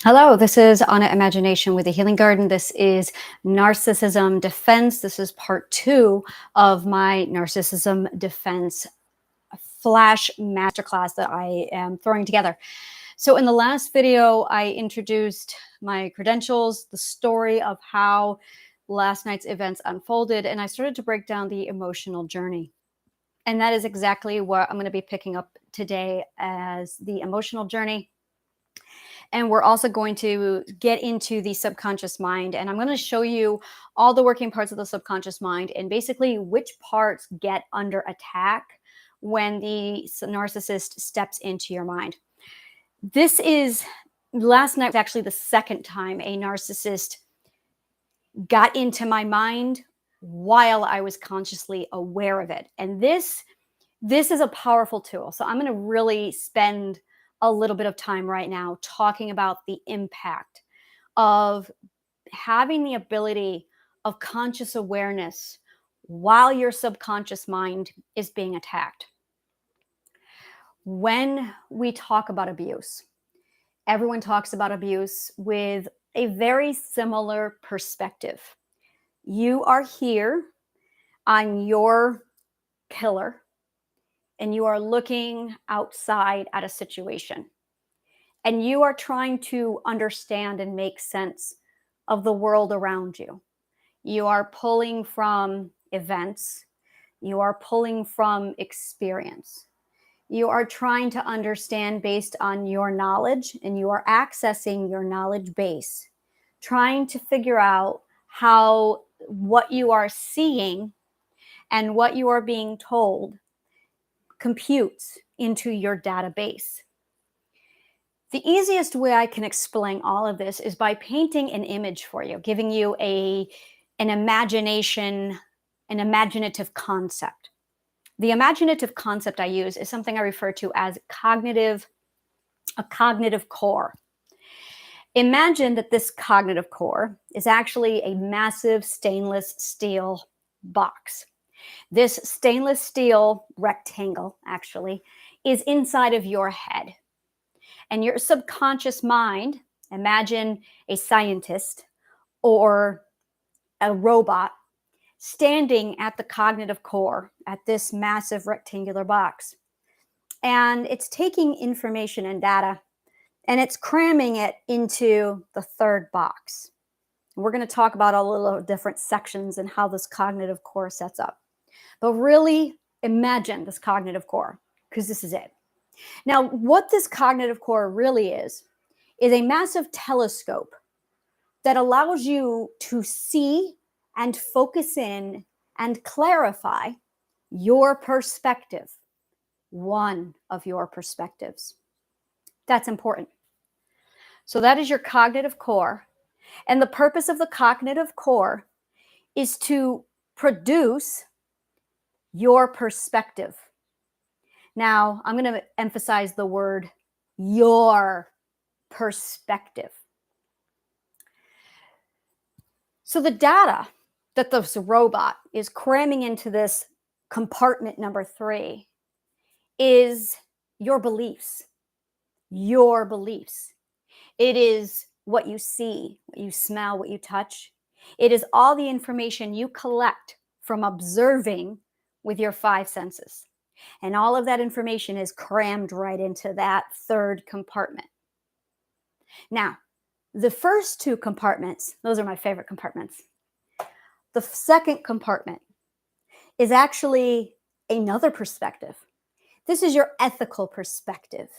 Hello, this is Anna Imagination with the Healing Garden. This is Narcissism Defense. This is part two of my Narcissism Defense Flash Masterclass that I am throwing together. So, in the last video, I introduced my credentials, the story of how last night's events unfolded, and I started to break down the emotional journey. And that is exactly what I'm going to be picking up today as the emotional journey. And we're also going to get into the subconscious mind. And I'm going to show you all the working parts of the subconscious mind and basically which parts get under attack when the narcissist steps into your mind. This is last night was actually the second time a narcissist got into my mind while I was consciously aware of it. And this is a powerful tool. So I'm going to really spend a little bit of time right now talking about the impact of having the ability of conscious awareness while your subconscious mind is being attacked. When we talk about abuse, everyone talks about abuse with a very similar perspective. You are here on your pillar and you are looking outside at a situation and you are trying to understand and make sense of the world around you. You are pulling from events, you are pulling from experience. You are trying to understand based on your knowledge, and you are accessing your knowledge base, trying to figure out how what you are seeing and what you are being told computes into your database. The easiest way I can explain all of this is by painting an image for you, giving you an imagination, an imaginative concept. The imaginative concept I use is something I refer to as a cognitive core. Imagine that this cognitive core is actually a massive stainless steel box. This stainless steel rectangle, actually, is inside of your head. And your subconscious mind, imagine a scientist or a robot standing at the cognitive core at this massive rectangular box. And it's taking information and data and it's cramming it into the third box. We're going to talk about all the little different sections and how this cognitive core sets up. But really imagine this cognitive core, because this is it. Now, what this cognitive core really is a massive telescope that allows you to see and focus in and clarify your perspective, one of your perspectives. That's important. So that is your cognitive core. And the purpose of the cognitive core is to produce your perspective. Now, I'm going to emphasize the word your perspective. So the data that this robot is cramming into this compartment number 3 is your beliefs. Your beliefs. It is what you see, what you smell, what you touch. It is all the information you collect from observing with your 5 senses. And all of that information is crammed right into that third compartment. Now, the first 2 compartments, those are my favorite compartments. The second compartment is actually another perspective. This is your ethical perspective.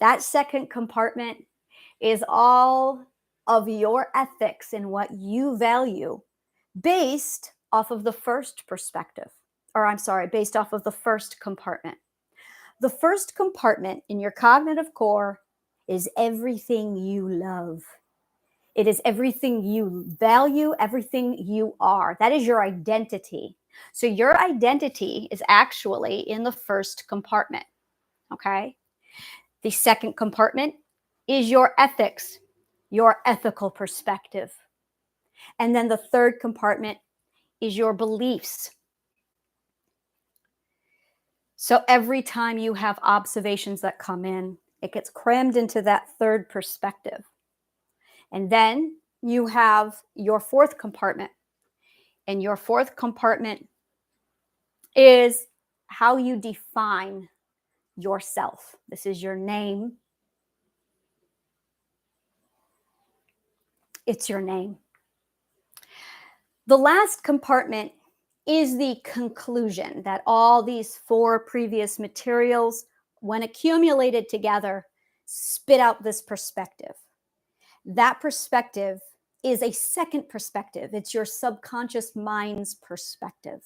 That second compartment is all of your ethics and what you value based off of the first perspective. Based off of the first compartment. The first compartment in your cognitive core is everything you love. It is everything you value, everything you are. That is your identity. So your identity is actually in the first compartment, okay? The second compartment is your ethics, your ethical perspective. And then the third compartment is your beliefs. So every time you have observations that come in, it gets crammed into that third perspective. And then you have your fourth compartment. And your fourth compartment is how you define yourself. This is your name. It's your name. The last compartment is the conclusion that all these four previous materials, when accumulated together, spit out this perspective. That perspective is a second perspective. It's your subconscious mind's perspective.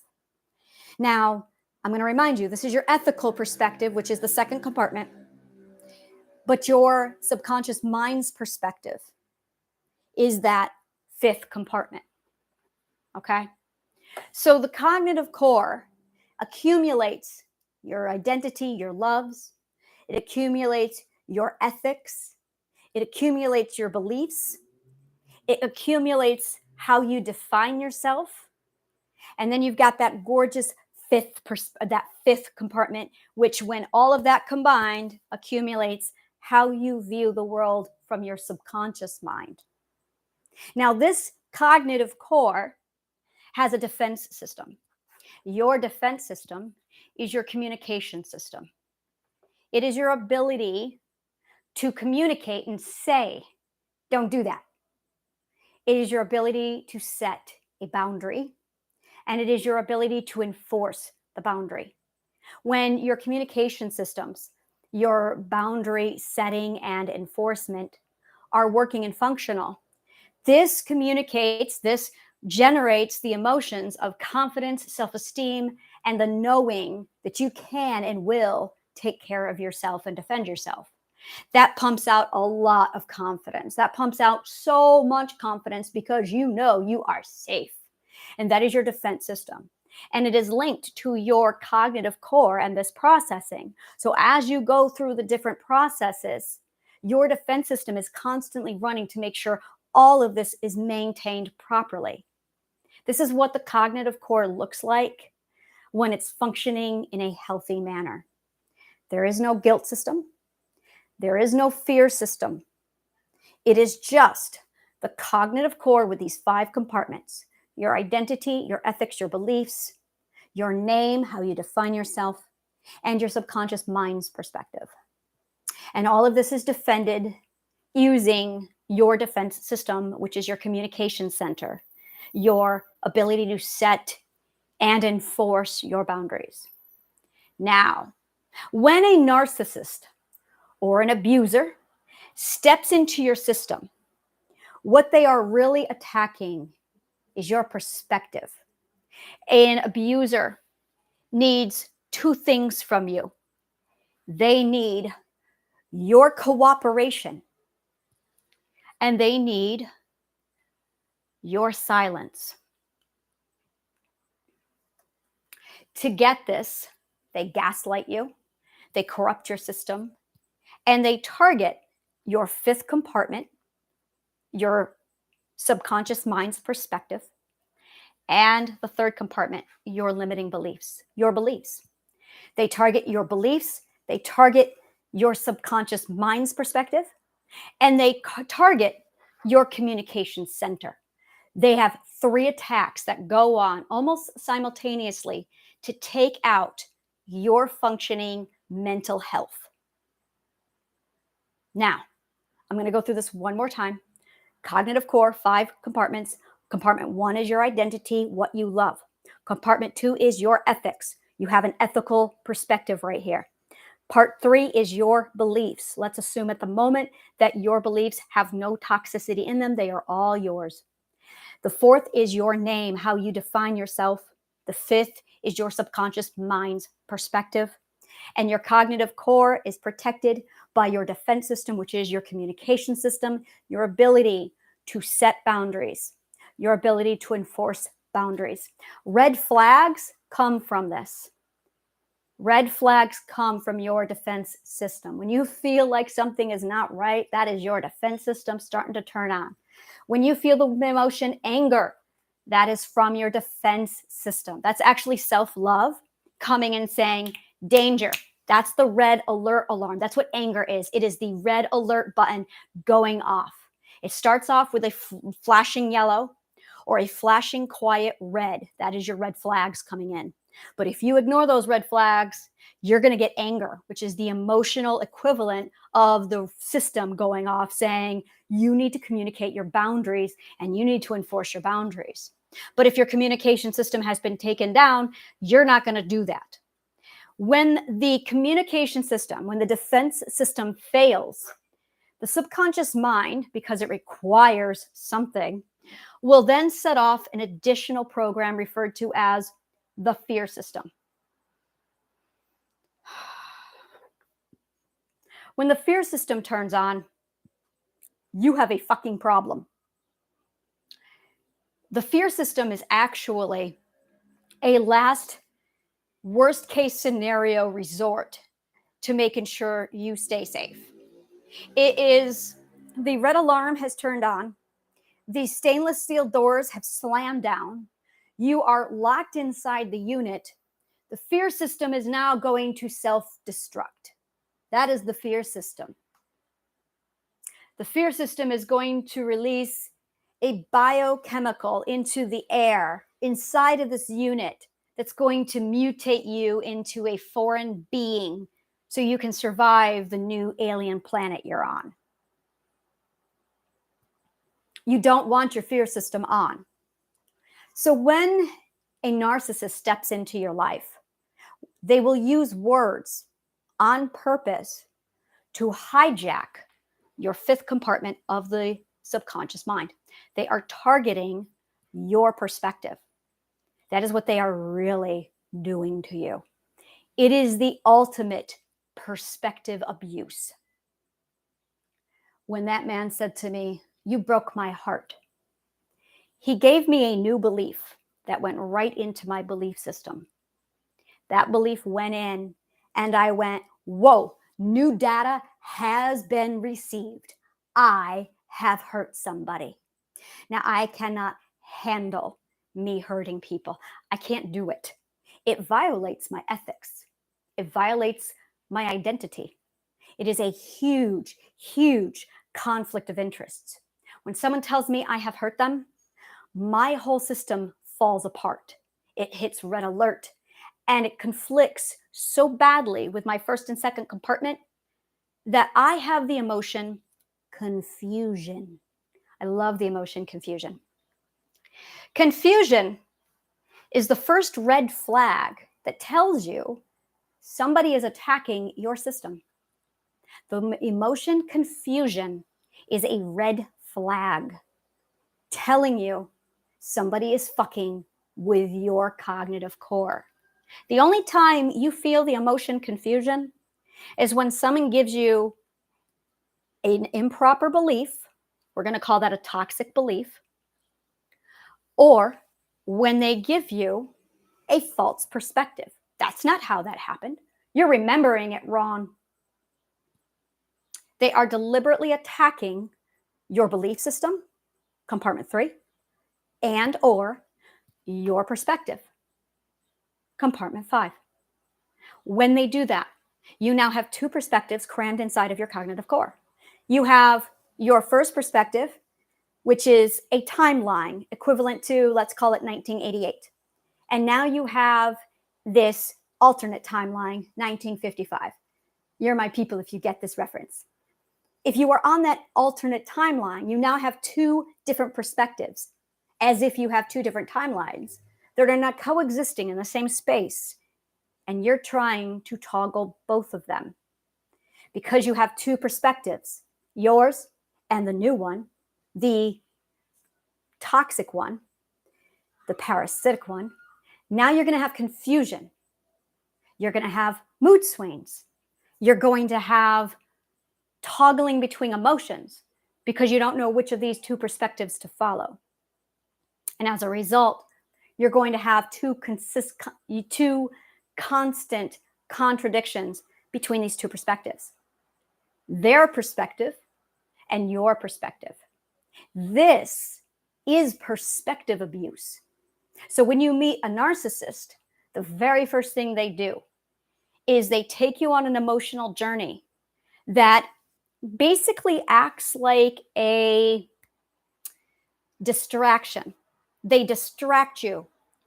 Now, I'm going to remind you, this is your ethical perspective, which is the second compartment, but your subconscious mind's perspective is that fifth compartment. Okay? So the cognitive core accumulates your identity, your loves, it accumulates your ethics, it accumulates your beliefs, it accumulates how you define yourself. And then you've got that gorgeous fifth compartment, which when all of that combined accumulates how you view the world from your subconscious mind. Now, this cognitive core has a defense system. Your defense system is your communication system. It is your ability to communicate and say, don't do that. It is your ability to set a boundary, and it is your ability to enforce the boundary. When your communication systems, your boundary setting and enforcement are working and functional, this generates the emotions of confidence, self-esteem, and the knowing that you can and will take care of yourself and defend yourself. That pumps out a lot of confidence. That pumps out so much confidence because you know you are safe. And that is your defense system. And it is linked to your cognitive core and this processing. So as you go through the different processes, your defense system is constantly running to make sure all of this is maintained properly. This is what the cognitive core looks like when it's functioning in a healthy manner. There is no guilt system. There is no fear system. It is just the cognitive core with these 5 compartments: your identity, your ethics, your beliefs, your name, how you define yourself, and your subconscious mind's perspective. And all of this is defended using your defense system, which is your communication center, your ability to set and enforce your boundaries. Now, when a narcissist or an abuser steps into your system, what they are really attacking is your perspective. An abuser needs 2 things from you. They need your cooperation, and they need your silence. To get this, they gaslight you, they corrupt your system, and they target your 5th compartment, your subconscious mind's perspective, and the 3rd compartment, your limiting beliefs, your beliefs. They target your beliefs, they target your subconscious mind's perspective, and they target your communication center. They have 3 attacks that go on almost simultaneously to take out your functioning mental health. Now, I'm going to go through this one more time. Cognitive core, 5 compartments. Compartment 1 is your identity, what you love. Compartment 2 is your ethics. You have an ethical perspective right here. Part 3 is your beliefs. Let's assume at the moment that your beliefs have no toxicity in them. They are all yours. The 4th is your name, how you define yourself. The 5th is your subconscious mind's perspective. And your cognitive core is protected by your defense system, which is your communication system, your ability to set boundaries, your ability to enforce boundaries. Red flags come from this. Red flags come from your defense system. When you feel like something is not right, that is your defense system starting to turn on. When you feel the emotion anger, that is from your defense system. That's actually self-love coming and saying, danger. That's the red alert alarm. That's what anger is. It is the red alert button going off. It starts off with a flashing yellow or a flashing quiet red. That is your red flags coming in. But if you ignore those red flags, you're going to get anger, which is the emotional equivalent of the system going off saying you need to communicate your boundaries and you need to enforce your boundaries. But if your communication system has been taken down, you're not going to do that. When the communication system, when the defense system fails, the subconscious mind, because it requires something, will then set off an additional program referred to as the fear system. When the fear system turns on, you have a fucking problem. The fear system is actually a last worst case scenario resort to making sure you stay safe. It is the red alarm has turned on. The stainless steel doors have slammed down. You are locked inside the unit. The fear system is now going to self-destruct. That is the fear system. The fear system is going to release a biochemical into the air inside of this unit that's going to mutate you into a foreign being so you can survive the new alien planet you're on. You don't want your fear system on. So when a narcissist steps into your life, they will use words on purpose to hijack your fifth compartment of the subconscious mind. They are targeting your perspective. That is what they are really doing to you. It is the ultimate perspective abuse. When that man said to me, "You broke my heart," he gave me a new belief that went right into my belief system. That belief went in and I went, whoa, new data has been received. I have hurt somebody. Now, I cannot handle me hurting people. I can't do it. It violates my ethics. It violates my identity. It is a huge, huge conflict of interests. When someone tells me I have hurt them, my whole system falls apart. It hits red alert and it conflicts so badly with my first and second compartment that I have the emotion confusion. I love the emotion confusion. Confusion is the first red flag that tells you somebody is attacking your system. The emotion confusion is a red flag telling you somebody is fucking with your cognitive core. The only time you feel the emotion confusion is when someone gives you an improper belief. We're going to call that a toxic belief. Or when they give you a false perspective. That's not how that happened. You're remembering it wrong. They are deliberately attacking your belief system, compartment 3, and or your perspective, compartment 5. When they do that, you now have 2 perspectives crammed inside of your cognitive core. You have your first perspective, which is a timeline equivalent to, let's call it 1988. And now you have this alternate timeline, 1955. You're my people if you get this reference. If you are on that alternate timeline, you now have 2 different perspectives, as if you have 2 different timelines. They're not coexisting in the same space, and you're trying to toggle both of them. Because you have 2 perspectives, yours and the new one, the toxic one, the parasitic one. Now you're going to have confusion. You're going to have mood swings. You're going to have toggling between emotions because you don't know which of these 2 perspectives to follow. And as a result, you're going to have 2 constant contradictions between these 2 perspectives. Their perspective and your perspective. This is perspective abuse. So when you meet a narcissist, the very first thing they do is they take you on an emotional journey that basically acts like a Distraction. They distract you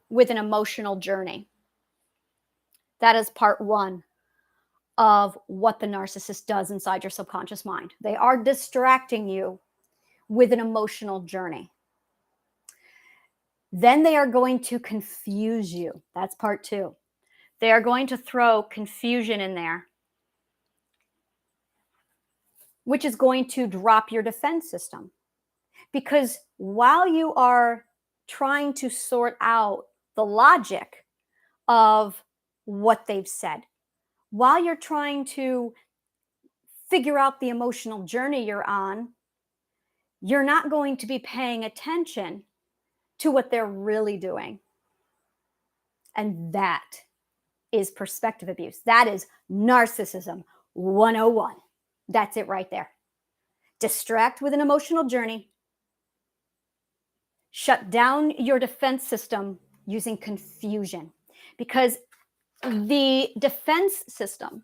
with an emotional journey. That is part one of what the narcissist does inside your subconscious mind. They are distracting you with an emotional journey. Then they are going to confuse you. That's part two. They are going to throw confusion in there, which is going to drop your defense system. Because while you are trying to sort out the logic of what they've said, while you're trying to figure out the emotional journey you're on, you're not going to be paying attention to what they're really doing. And that is perspective abuse. That is narcissism 101. That's it right there. Distract with an emotional journey. Shut down your defense system using confusion, because the defense system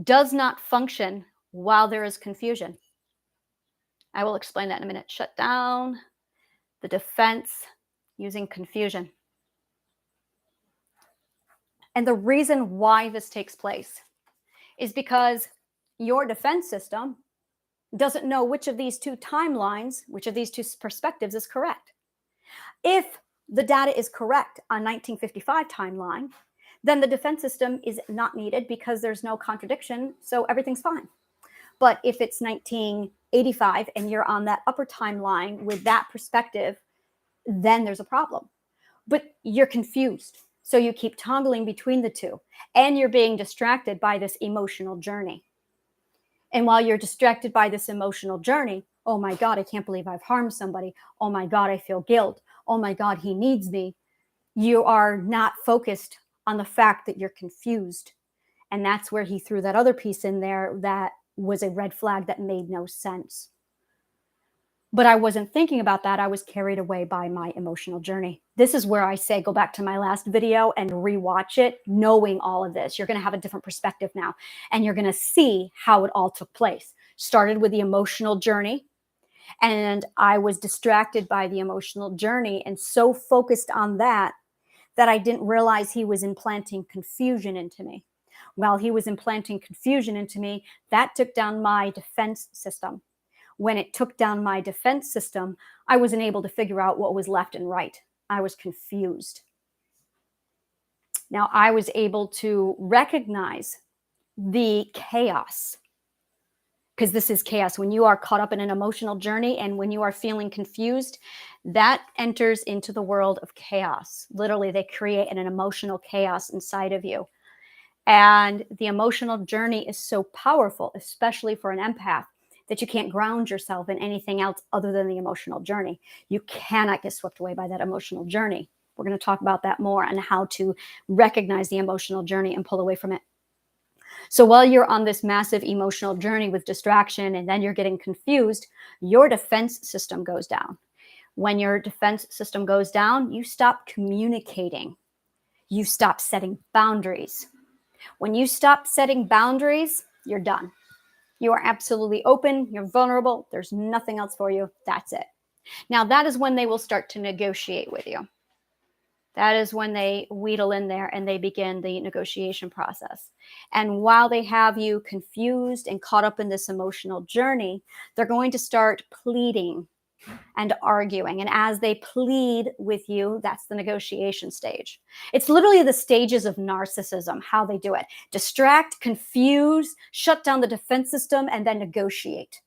does not function while there is confusion. I will explain that in a minute. Shut down the defense using confusion. And the reason why this takes place is because your defense system doesn't know which of these two timelines, which of these two perspectives is correct. If the data is correct on 1955 timeline, then the defense system is not needed because there's no contradiction, so everything's fine. But if it's 1985 and you're on that upper timeline with that perspective, then there's a problem. But you're confused, so you keep toggling between the two, and you're being distracted by this emotional journey. And while you're distracted by this emotional journey, oh my God, I can't believe I've harmed somebody. Oh my God, I feel guilt. Oh my God, he needs me. You are not focused on the fact that you're confused. And that's where he threw that other piece in there that was a red flag that made no sense. But I wasn't thinking about that. I was carried away by my emotional journey. This is where I say, go back to my last video and rewatch it, knowing all of this. You're going to have a different perspective now, and you're going to see how it all took place. Started with the emotional journey, and I was distracted by the emotional journey and so focused on that I didn't realize he was implanting confusion into me. While he was implanting confusion into me, that took down my defense system. When it took down my defense system, I wasn't able to figure out what was left and right. I was confused. Now, I was able to recognize the chaos, because this is chaos. When you are caught up in an emotional journey and when you are feeling confused, that enters into the world of chaos. Literally, they create an emotional chaos inside of you. And the emotional journey is so powerful, especially for an empath, that you can't ground yourself in anything else other than the emotional journey. You cannot get swept away by that emotional journey. We're going to talk about that more and how to recognize the emotional journey and pull away from it. So while you're on this massive emotional journey with distraction and then you're getting confused, your defense system goes down. When your defense system goes down, you stop communicating. You stop setting boundaries. When you stop setting boundaries, you're done. You are absolutely open. You're vulnerable. There's nothing else for you. That's it. Now, that is when they will start to negotiate with you. That is when they wheedle in there and they begin the negotiation process. And while they have you confused and caught up in this emotional journey, they're going to start pleading and arguing. And as they plead with you, that's the negotiation stage. It's literally the stages of narcissism, how they do it. Distract, confuse, shut down the defense system, and then negotiate.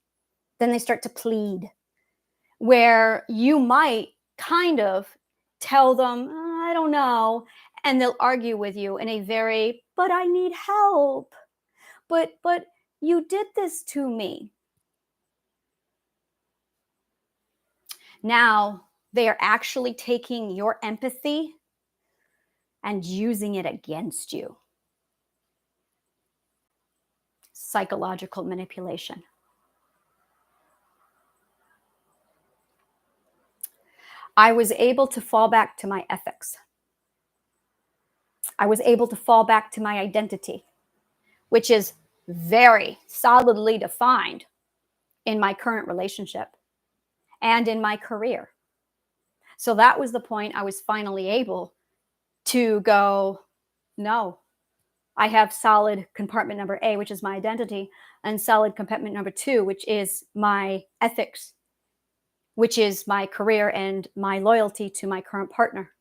Then they start to plead, where you might kind of tell them, I don't know, and they'll argue with you in a very, but I need help. But you did this to me. Now they are actually taking your empathy and using it against you. Psychological manipulation. I was able to fall back to my ethics. I was able to fall back to my identity, which is very solidly defined in my current relationship. and in my career. So that was the point I was finally able to go, no, I have solid compartment number A, which is my identity, and solid compartment number two, which is my ethics, which is my career and my loyalty to my current partner.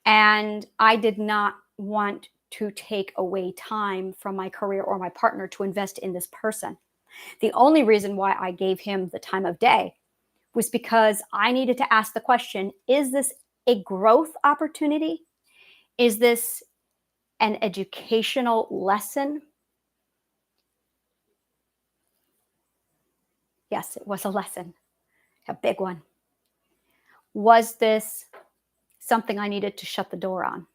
And I did not want to take away time from my career or my partner to invest in this person. The only reason why I gave him the time of day was because I needed to ask the question, is this a growth opportunity? Is this an educational lesson? Yes, it was a lesson, a big one. Was this something I needed to shut the door on?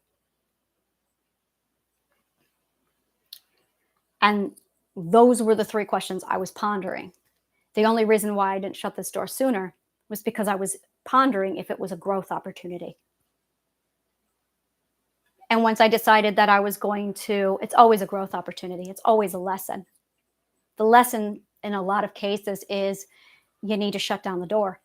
And those were the three questions I was pondering. The only reason why I didn't shut this door sooner was because I was pondering if it was a growth opportunity. And once I decided that I was going to, it's always a growth opportunity, it's always a lesson. The lesson in a lot of cases is you need to shut down the door.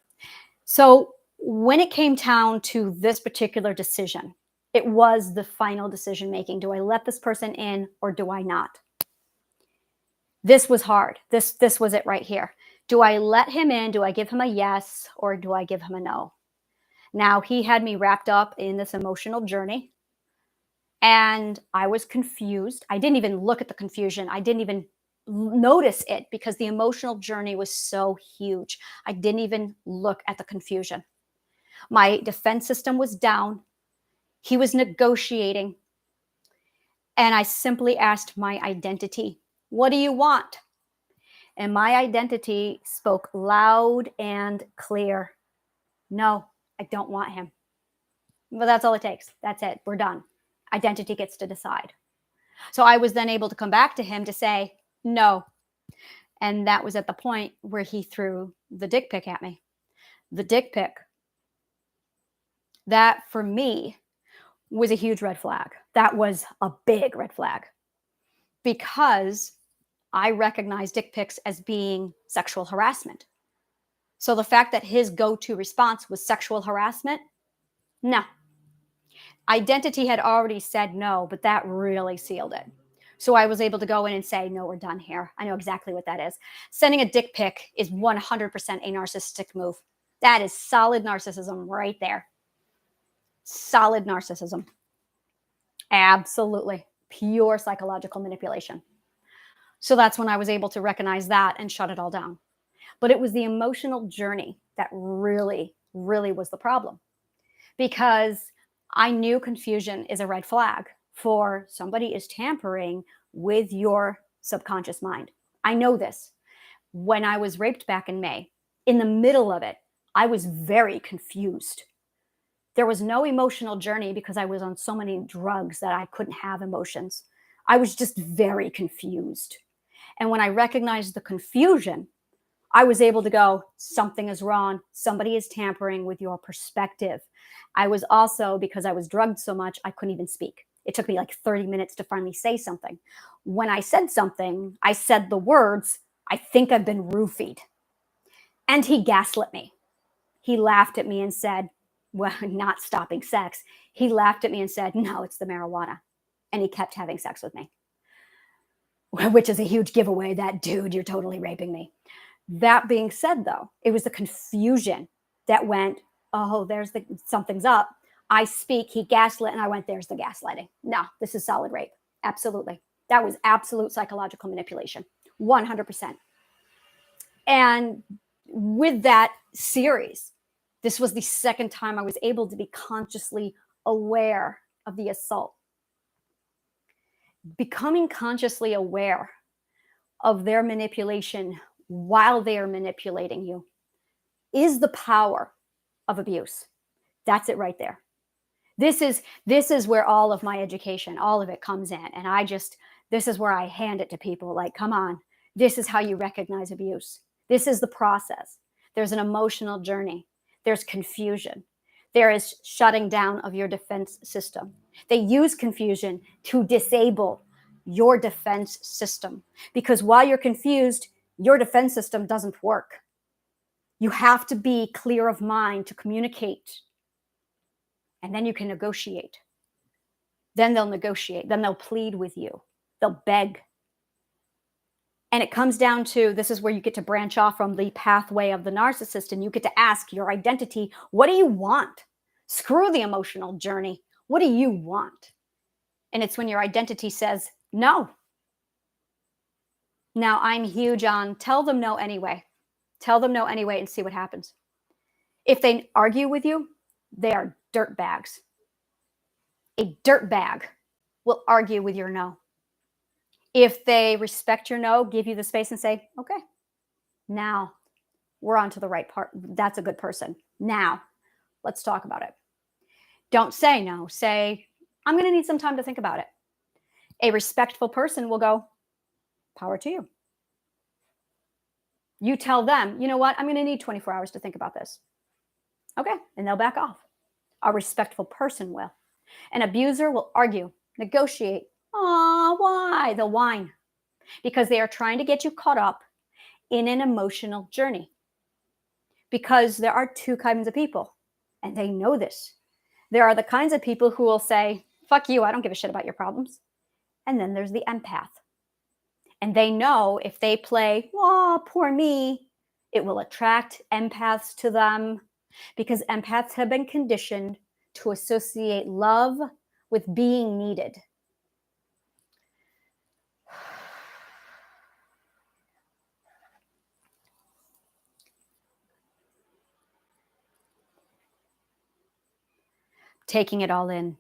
So when it came down to this particular decision, it was the final decision making. Do I let this person in or do I not? This was hard. This was it right here. Do I let him in? Do I give him a yes or do I give him a no? Now, he had me wrapped up in this emotional journey and I was confused. I didn't even look at the confusion. I didn't even notice it because the emotional journey was so huge. I didn't even look at the confusion. My defense system was down. He was negotiating. And I simply asked my identity, what do you want? And my identity spoke loud and clear. No, I don't want him. But that's all it takes. That's it. We're done. Identity gets to decide. So I was then able to come back to him to say, no. And that was at the point where he threw the dick pic at me. The dick pic. That for me was a huge red flag. That was a big red flag because I recognize dick pics as being sexual harassment. So the fact that his go-to response was sexual harassment, no. Identity had already said no, but that really sealed it. So I was able to go in and say, no, we're done here. I know exactly what that is. Sending a dick pic is 100% a narcissistic move. That is solid narcissism right there. Solid narcissism. Absolutely. Pure psychological manipulation. So that's when I was able to recognize that and shut it all down. But it was the emotional journey that really, really was the problem. Because I knew confusion is a red flag for somebody is tampering with your subconscious mind. I know this. When I was raped back in May, in the middle of it, I was very confused. There was no emotional journey because I was on so many drugs that I couldn't have emotions. I was just very confused. And when I recognized the confusion, I was able to go, something is wrong. Somebody is tampering with your perspective. I was also, because I was drugged so much, I couldn't even speak. It took me like 30 minutes to finally say something. When I said something, I said the words, I think I've been roofied. And he gaslit me. He laughed at me and said, well, not stopping sex. He laughed at me and said, no, it's the marijuana. And he kept having sex with me, which is a huge giveaway that, dude, you're totally raping me. That being said, though, it was the confusion that went, oh, something's up. I speak, he gaslit, and I went, there's the gaslighting. No, this is solid rape. Absolutely. That was absolute psychological manipulation, 100%. And with that series, this was the second time I was able to be consciously aware of the assault. Becoming consciously aware of their manipulation while they are manipulating you is the power of abuse. That's it right there. This is where all of my education, all of it comes in. And this is where I hand it to people like, come on, this is how you recognize abuse. This is the process. There's an emotional journey. There's confusion. There is shutting down of your defense system. They use confusion to disable your defense system because while you're confused, your defense system doesn't work. You have to be clear of mind to communicate, and then you can negotiate. Then they'll negotiate. Then they'll plead with you. They'll beg. And it comes down to, this is where you get to branch off from the pathway of the narcissist, and you get to ask your identity, what do you want? Screw the emotional journey. What do you want? And it's when your identity says no. Now, I'm huge on tell them no anyway. Tell them no anyway and see what happens. If they argue with you, they are dirt bags. A dirt bag will argue with your no. If they respect your no, give you the space and say, okay, now we're on to the right part. That's a good person. Now let's talk about it. Don't say no. Say, I'm going to need some time to think about it. A respectful person will go, power to you. You tell them, you know what? I'm going to need 24 hours to think about this. Okay. And they'll back off. A respectful person will. An abuser will argue, negotiate. Oh, why? They'll whine because they are trying to get you caught up in an emotional journey. Because there are two kinds of people, and they know this. There are the kinds of people who will say, fuck you, I don't give a shit about your problems. And then there's the empath. And they know if they play, oh, poor me, it will attract empaths to them because empaths have been conditioned to associate love with being needed. Taking it all in,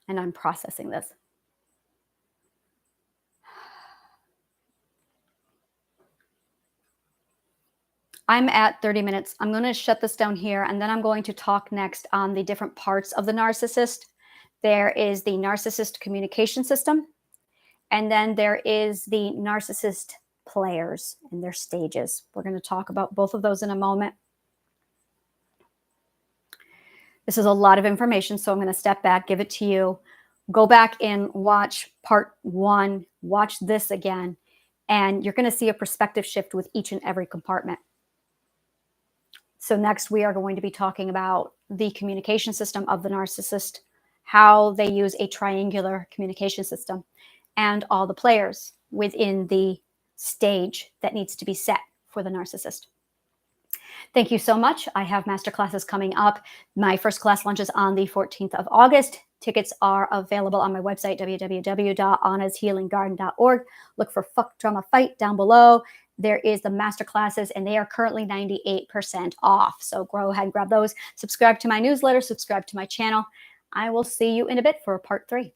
and I'm processing this. I'm at 30 minutes. I'm going to shut this down here, and then I'm going to talk next on the different parts of the narcissist. There is the narcissist communication system, and then there is the narcissist players and their stages. We're going to talk about both of those in a moment. This is a lot of information, so I'm going to step back, give it to you. Go back and watch part 1, watch this again, and you're going to see a perspective shift with each and every compartment. So next, we are going to be talking about the communication system of the narcissist, how they use a triangular communication system, and all the players within the stage that needs to be set for the narcissist. Thank you so much. I have masterclasses coming up. My first class launches on the 14th of August. Tickets are available on my website, www.annashealinggarden.org. Look for Fuck Drama Fight down below. There is the masterclasses, and they are currently 98% off. So go ahead and grab those. Subscribe to my newsletter. Subscribe to my channel. I will see you in a bit for part 3.